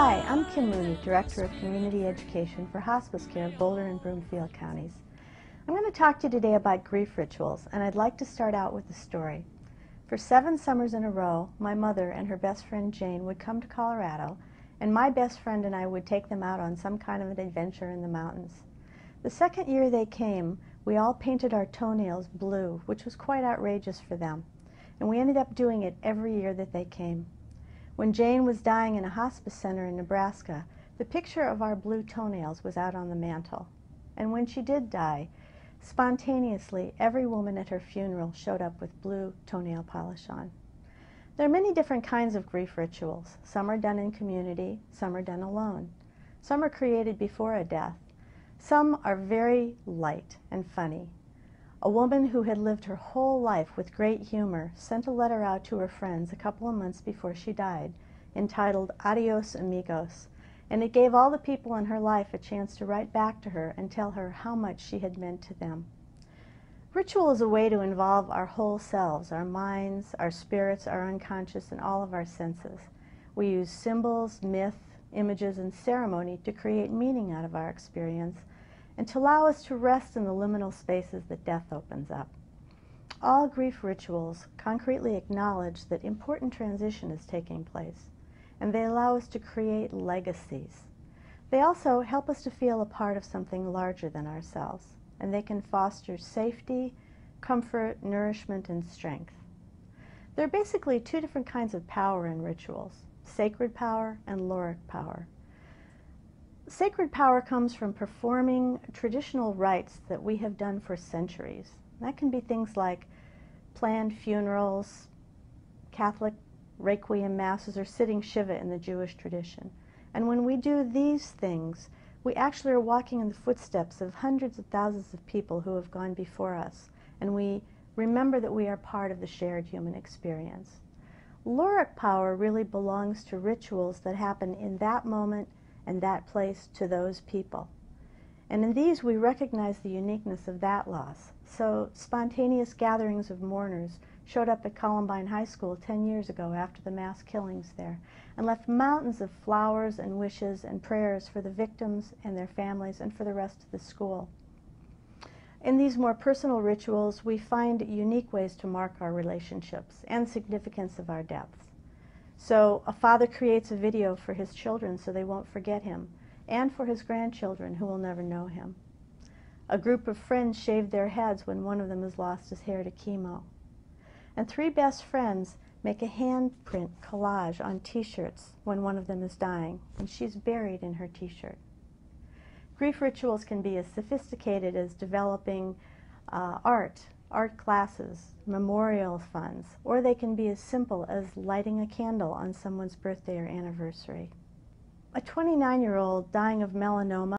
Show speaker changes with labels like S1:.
S1: Hi, I'm Kim Mooney, Director of Community Education for Hospice Care of Boulder and Broomfield counties. I'm going to talk to you today about grief rituals, and I'd like to start out with a story. For 7 summers in a row, my mother and her best friend Jane would come to Colorado, and my best friend and I would take them out on some kind of an adventure in the mountains. The second year they came, we all painted our toenails blue, which was quite outrageous for them, and we ended up doing it every year that they came. When Jane was dying in a hospice center in Nebraska, the picture of our blue toenails was out on the mantel. And when she did die, spontaneously, every woman at her funeral showed up with blue toenail polish on. There are many different kinds of grief rituals. Some are done in community, some are done alone. Some are created before a death. Some are very light and funny. A woman who had lived her whole life with great humor sent a letter out to her friends a couple of months before she died, entitled Adios Amigos, and it gave all the people in her life a chance to write back to her and tell her how much she had meant to them. Ritual is a way to involve our whole selves, our minds, our spirits, our unconscious, and all of our senses. We use symbols, myth, images, and ceremony to create meaning out of our experience and to allow us to rest in the liminal spaces that death opens up. All grief rituals concretely acknowledge that important transition is taking place, and they allow us to create legacies. They also help us to feel a part of something larger than ourselves, and they can foster safety, comfort, nourishment, and strength. There are basically 2 different kinds of power in rituals: sacred power and lauric power. Sacred power comes from performing traditional rites that we have done for centuries. That can be things like planned funerals, Catholic requiem masses, or sitting Shiva in the Jewish tradition. And when we do these things, we actually are walking in the footsteps of hundreds of thousands of people who have gone before us, and we remember that we are part of the shared human experience. Lauric power really belongs to rituals that happen in that moment and that place to those people. And in these we recognize the uniqueness of that loss. So spontaneous gatherings of mourners showed up at Columbine High School 10 years ago after the mass killings there, and left mountains of flowers and wishes and prayers for the victims and their families and for the rest of the school. In these more personal rituals, we find unique ways to mark our relationships and significance of our deaths. So a father creates a video for his children so they won't forget him, and for his grandchildren who will never know him. A group of friends shave their heads when one of them has lost his hair to chemo. And 3 best friends make a handprint collage on t-shirts when one of them is dying, and she's buried in her t-shirt. Grief rituals can be as sophisticated as developing art classes, memorial funds, or they can be as simple as lighting a candle on someone's birthday or anniversary. A 29-year-old dying of melanoma